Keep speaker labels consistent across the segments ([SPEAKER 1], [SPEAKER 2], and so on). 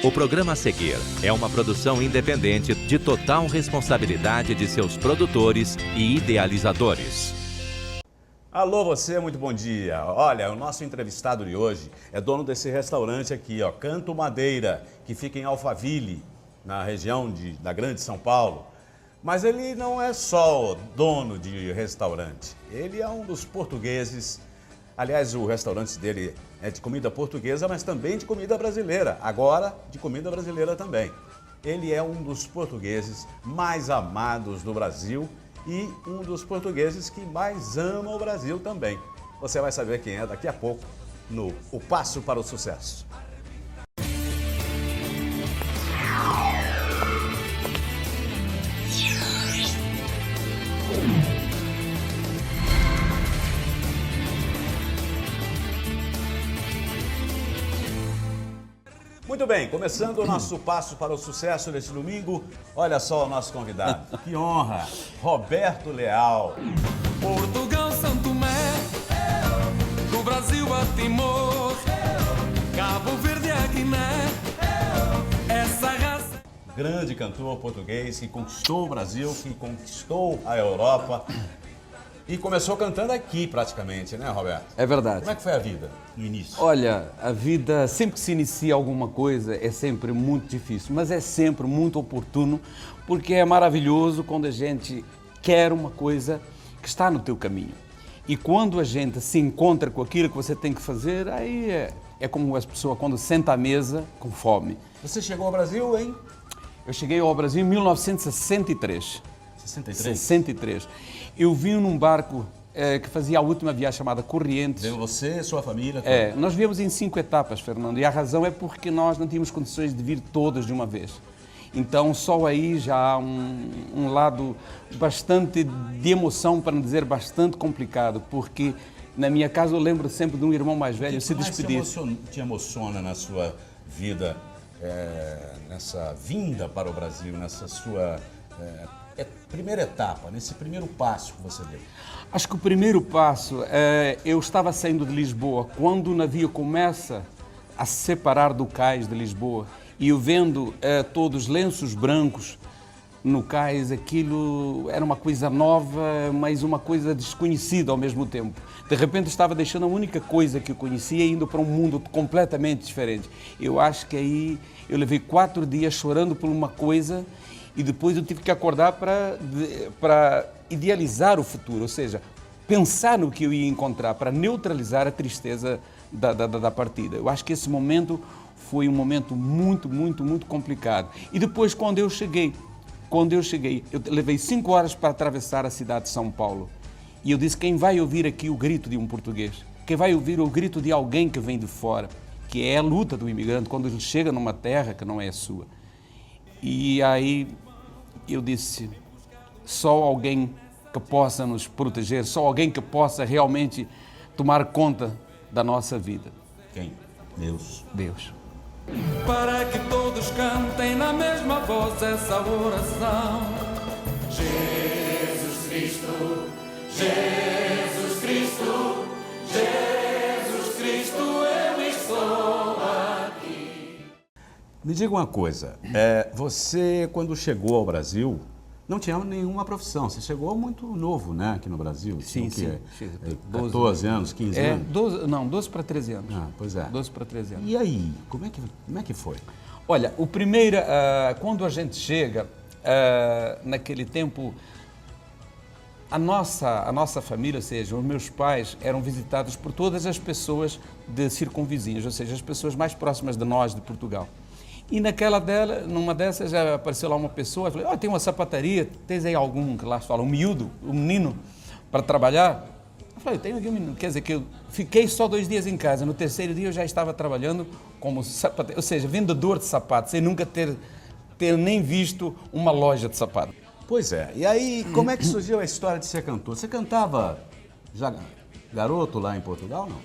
[SPEAKER 1] O programa a seguir é uma produção independente de total responsabilidade de seus produtores e idealizadores.
[SPEAKER 2] Alô você, muito bom dia. Olha, o nosso entrevistado de hoje é dono desse restaurante aqui, ó, Canto Madeira, que fica em Alphaville, na região da Grande São Paulo. Mas ele não é só dono de restaurante, ele é um dos portugueses. Aliás, o restaurante dele é de comida portuguesa, mas também de comida brasileira. Agora, de comida brasileira também. Ele é um dos portugueses mais amados do Brasil e um dos portugueses que mais ama o Brasil também. Você vai saber quem é daqui a pouco no O Passo para o Sucesso. Muito bem, começando o nosso Passo para o Sucesso deste domingo, olha só o nosso convidado. Que honra! Roberto Leal.
[SPEAKER 3] Portugal, São Tomé, do Brasil a Timor, Cabo Verde a Guiné, essa raça...
[SPEAKER 2] Grande cantor português que conquistou o Brasil, que conquistou a Europa. E começou cantando aqui praticamente, né, Roberto?
[SPEAKER 4] É verdade.
[SPEAKER 2] Como é que foi a vida no início?
[SPEAKER 4] Olha, a vida, sempre que se inicia alguma coisa, é sempre muito difícil, mas é sempre muito oportuno, porque é maravilhoso quando a gente quer uma coisa que está no teu caminho. E quando a gente se encontra com aquilo que você tem que fazer, aí é como as pessoas quando senta à mesa com fome.
[SPEAKER 2] Você chegou ao Brasil em?
[SPEAKER 4] Eu cheguei ao Brasil em 1963.
[SPEAKER 2] 63?
[SPEAKER 4] 63. Eu vim num barco que fazia a última viagem chamada Corrientes.
[SPEAKER 2] Veio você, sua família?
[SPEAKER 4] Nós viemos em 5 etapas, Fernando, e a razão é porque nós não tínhamos condições de vir todas de uma vez. Então, só aí já há um lado bastante de emoção, para não dizer bastante complicado, porque na minha casa eu lembro sempre de um irmão mais velho se despedir.
[SPEAKER 2] O que te emociona na sua vida, nessa vinda para o Brasil, nessa sua primeira etapa, nesse primeiro passo que você deu?
[SPEAKER 4] Acho que o primeiro passo, eu estava saindo de Lisboa, quando o navio começa a se separar do cais de Lisboa, e eu vendo todos os lenços brancos no cais, aquilo era uma coisa nova, mas uma coisa desconhecida ao mesmo tempo. De repente estava deixando a única coisa que eu conhecia e indo para um mundo completamente diferente. Eu acho que aí eu levei 4 dias chorando por uma coisa e depois eu tive que acordar para idealizar o futuro, ou seja, pensar no que eu ia encontrar, para neutralizar a tristeza da partida. Eu acho que esse momento foi um momento muito, muito, muito complicado. E depois, quando eu cheguei, eu levei 5 horas para atravessar a cidade de São Paulo. E eu disse, quem vai ouvir aqui o grito de um português? Quem vai ouvir o grito de alguém que vem de fora? Que é a luta do imigrante, quando ele chega numa terra que não é a sua. E aí eu disse, só alguém que possa nos proteger, só alguém que possa realmente tomar conta da nossa vida.
[SPEAKER 2] Quem? Deus.
[SPEAKER 4] Deus.
[SPEAKER 3] Para que todos cantem na mesma voz essa oração. Jesus Cristo, Jesus Cristo, Jesus Cristo, eu estou aqui.
[SPEAKER 2] Me diga uma coisa, você quando chegou ao Brasil não tinha nenhuma profissão, você chegou muito novo, né, aqui no Brasil?
[SPEAKER 4] Sim.
[SPEAKER 2] 14 anos, 15 anos?
[SPEAKER 4] 12 para 13 anos.
[SPEAKER 2] Ah, pois é.
[SPEAKER 4] 12 para 13 anos.
[SPEAKER 2] E aí, como é que foi?
[SPEAKER 4] Olha, quando a gente chega, naquele tempo, a nossa família, ou seja, os meus pais eram visitados por todas as pessoas de circunvizinhos, ou seja, as pessoas mais próximas de nós, de Portugal. E numa dessas já apareceu lá uma pessoa, eu falei, tem uma sapataria, tens aí algum, que lá fala, um miúdo, um menino, para trabalhar? Eu falei, tenho aqui um menino, quer dizer que eu fiquei só 2 dias em casa, no 3º dia eu já estava trabalhando como sapateiro, ou seja, vendedor de sapatos, sem nunca ter nem visto uma loja de sapatos.
[SPEAKER 2] Pois é, e aí como é que surgiu a história de ser cantor? Você cantava já garoto lá em Portugal, não?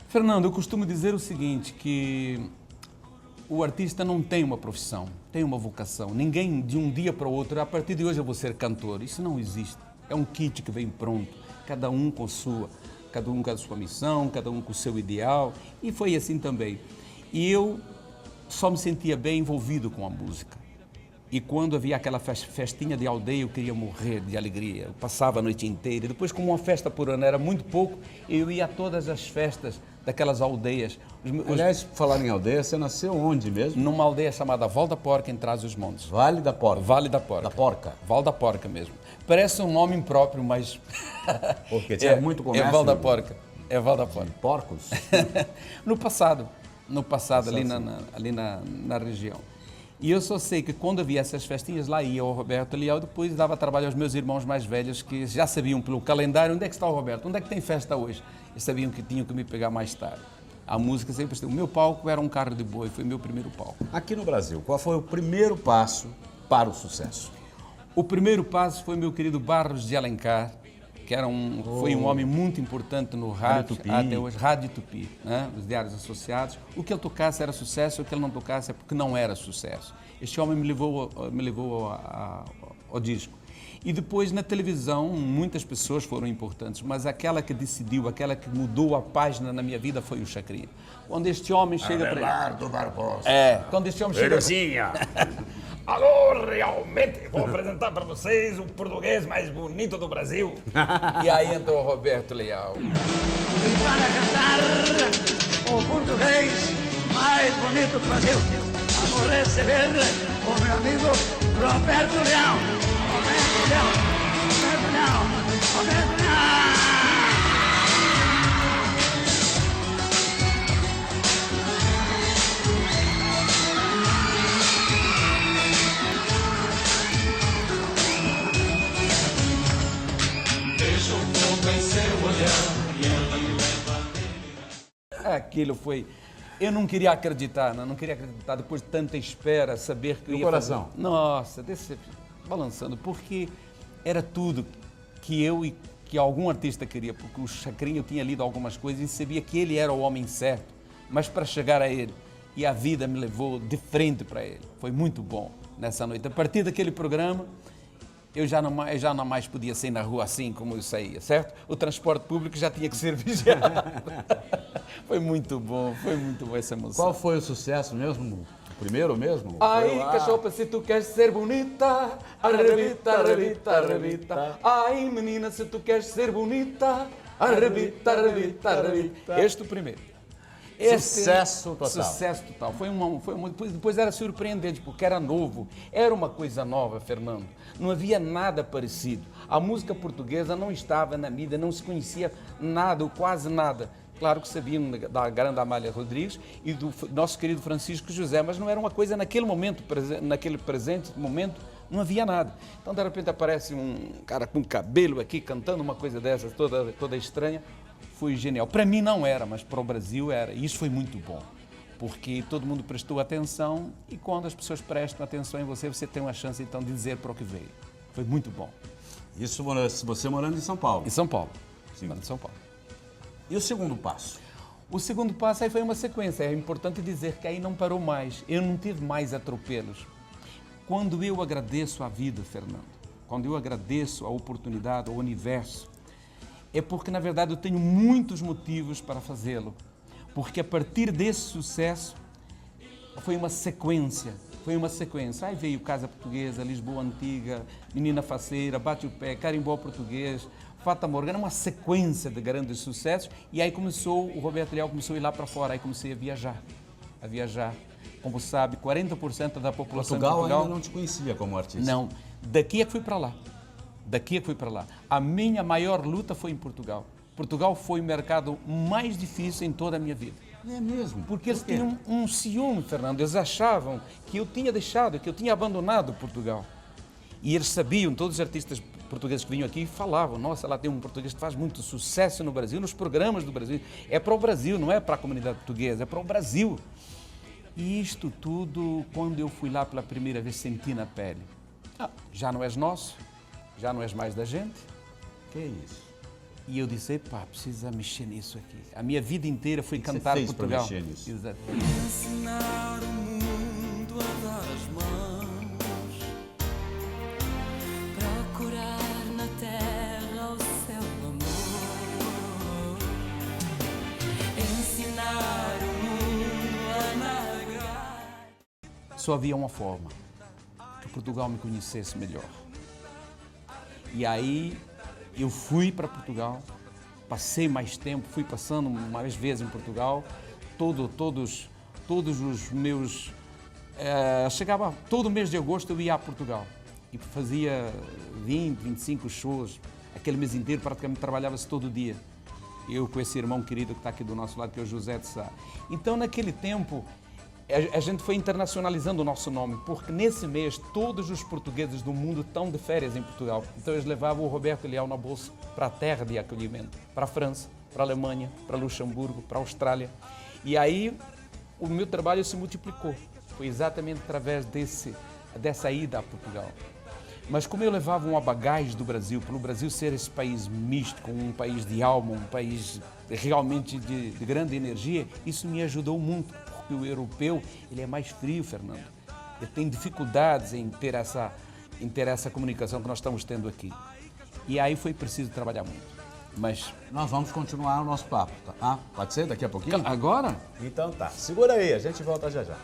[SPEAKER 4] Fernando, eu costumo dizer o seguinte, que o artista não tem uma profissão, tem uma vocação. Ninguém de um dia para o outro, a partir de hoje eu vou ser cantor. Isso não existe. É um kit que vem pronto, cada um com a sua missão, cada um com o seu ideal. E foi assim também. E eu só me sentia bem envolvido com a música. E quando havia aquela festinha de aldeia, eu queria morrer de alegria. Eu passava a noite inteira. E depois, como uma festa por ano era muito pouco, eu ia a todas as festas daquelas aldeias.
[SPEAKER 2] Aliás, falar em aldeia, você nasceu onde mesmo?
[SPEAKER 4] Numa aldeia chamada Val da Porca, em Trás-os-Montes.
[SPEAKER 2] Vale da Porca.
[SPEAKER 4] Vale da Porca.
[SPEAKER 2] Da Porca.
[SPEAKER 4] Val da Porca mesmo. Parece um nome impróprio, mas...
[SPEAKER 2] Porque tinha muito comércio.
[SPEAKER 4] É Val da Porca. É Val da Porca.
[SPEAKER 2] Porcos?
[SPEAKER 4] No passado, ali na região. E eu só sei que quando havia essas festinhas, lá ia o Roberto Leal, depois dava trabalho aos meus irmãos mais velhos, que já sabiam pelo calendário onde é que está o Roberto, onde é que tem festa hoje. E sabiam que tinham que me pegar mais tarde. A música sempre esteve. O meu palco era um carro de boi, foi meu primeiro palco.
[SPEAKER 2] Aqui no Brasil, qual foi o primeiro passo para o sucesso?
[SPEAKER 4] O primeiro passo foi meu querido Barros de Alencar, que foi um homem muito importante no rádio, até hoje, Rádio Tupi, né? Os diários associados. O que ele tocasse era sucesso, o que ele não tocasse é porque não era sucesso. Este homem me levou ao disco. E depois, na televisão, muitas pessoas foram importantes, mas aquela que decidiu, aquela que mudou a página na minha vida foi o Chacrinha. Quando este homem chega para
[SPEAKER 5] Abelardo Barbosa.
[SPEAKER 4] quando este homem chega...
[SPEAKER 5] Alô, realmente vou apresentar para vocês o português mais bonito do Brasil.
[SPEAKER 4] E aí entrou o Roberto Leal.
[SPEAKER 6] E para cantar o português mais bonito do Brasil, vamos receber o meu amigo Roberto Leal. Roberto Leal, Roberto Leal, Roberto Leal.
[SPEAKER 4] Aquilo foi... Eu não queria acreditar, depois de tanta espera, saber que eu ia
[SPEAKER 2] coração?
[SPEAKER 4] fazer... Nossa, balançando, porque era tudo que eu e que algum artista queria, porque o Chacrinha, eu tinha lido algumas coisas e sabia que ele era o homem certo, mas para chegar a ele, e a vida me levou de frente para ele. Foi muito bom nessa noite. A partir daquele programa, eu já não mais podia sair na rua assim como eu saía, certo? O transporte público já tinha que ser vigiado. Foi muito bom essa emoção.
[SPEAKER 2] Qual foi o sucesso mesmo? O primeiro mesmo?
[SPEAKER 4] Ai, cachopa, se tu queres ser bonita, arrebita, arrebita, arrebita. Ai, menina, se tu queres ser bonita, arrebita, arrebita, arrebita. Este o primeiro.
[SPEAKER 2] Sucesso total.
[SPEAKER 4] Sucesso total. Depois era surpreendente, porque era novo. Era uma coisa nova, Fernando. Não havia nada parecido. A música portuguesa não estava na mídia, não se conhecia nada, ou quase nada. Claro que sabiam da grande Amália Rodrigues e do nosso querido Francisco José, mas não era uma coisa naquele momento, naquele presente momento, não havia nada. Então, de repente, aparece um cara com cabelo aqui, cantando uma coisa dessas, toda estranha. Foi genial. Para mim não era, mas para o Brasil era. E isso foi muito bom, porque todo mundo prestou atenção e quando as pessoas prestam atenção em você, você tem uma chance, então, de dizer para o que veio. Foi muito bom.
[SPEAKER 2] Isso você morando em São Paulo?
[SPEAKER 4] Em São Paulo.
[SPEAKER 2] Sim.
[SPEAKER 4] Em São Paulo.
[SPEAKER 2] E o segundo passo?
[SPEAKER 4] O segundo passo aí foi uma sequência. É importante dizer que aí não parou mais. Eu não tive mais atropelos. Quando eu agradeço a vida, Fernando, quando eu agradeço a oportunidade, ao universo, é porque, na verdade, eu tenho muitos motivos para fazê-lo. Porque a partir desse sucesso, foi uma sequência. Aí veio Casa Portuguesa, Lisboa Antiga, Menina Faceira, Bate o Pé, Carimbó Português, Fata Morgana, uma sequência de grandes sucessos. E aí o Roberto Leal começou a ir lá para fora, aí comecei a viajar. Como sabe, 40% da população de Portugal
[SPEAKER 2] ainda não te conhecia como artista?
[SPEAKER 4] Não, daqui é que fui para lá. A minha maior luta foi em Portugal. Portugal foi o mercado mais difícil em toda a minha vida.
[SPEAKER 2] É mesmo?
[SPEAKER 4] Porque eles tinham um ciúme, Fernando. Eles achavam que eu tinha deixado, que eu tinha abandonado Portugal. E eles sabiam, todos os artistas portugueses que vinham aqui falavam, nossa, lá tem um português que faz muito sucesso no Brasil, nos programas do Brasil. É para o Brasil, não é para a comunidade portuguesa, é para o Brasil. E isto tudo, quando eu fui lá pela primeira vez, senti na pele. Já não és nosso, já não és mais da gente.
[SPEAKER 2] Que isso?
[SPEAKER 4] E eu disse, precisa mexer nisso aqui. A minha vida inteira foi cantar
[SPEAKER 2] você fez
[SPEAKER 4] Portugal.
[SPEAKER 2] para mexer nisso?
[SPEAKER 4] Exato.
[SPEAKER 3] Ensinar o mundo a dar as mãos, procurar na terra o seu amor, ensinar o mundo a navegar.
[SPEAKER 4] só havia uma forma, que Portugal me conhecesse melhor. E aí eu fui para Portugal, passei mais tempo, fui passando mais vezes em Portugal, todos os meus... chegava todo mês de agosto eu ia a Portugal e fazia 20, 25 shows, aquele mês inteiro praticamente trabalhava-se todo dia. Eu com esse irmão querido que está aqui do nosso lado, que é o José de Sá. Então naquele tempo a gente foi internacionalizando o nosso nome, porque nesse mês todos os portugueses do mundo estão de férias em Portugal. Então eles levavam o Roberto Leal na bolsa para a terra de acolhimento, para a França, para a Alemanha, para Luxemburgo, para a Austrália. E aí o meu trabalho se multiplicou. Foi exatamente através dessa ida a Portugal. Mas como eu levava uma bagagem do Brasil, pelo Brasil ser esse país místico, um país de alma, um país realmente de grande energia, isso me ajudou muito, porque o europeu ele é mais frio, Fernando. Ele tem dificuldades em ter essa comunicação que nós estamos tendo aqui. E aí foi preciso trabalhar muito. Mas
[SPEAKER 2] Nós vamos continuar o nosso papo, tá? Pode ser daqui a pouquinho?
[SPEAKER 4] agora?
[SPEAKER 2] Então tá, segura aí, a gente volta já já.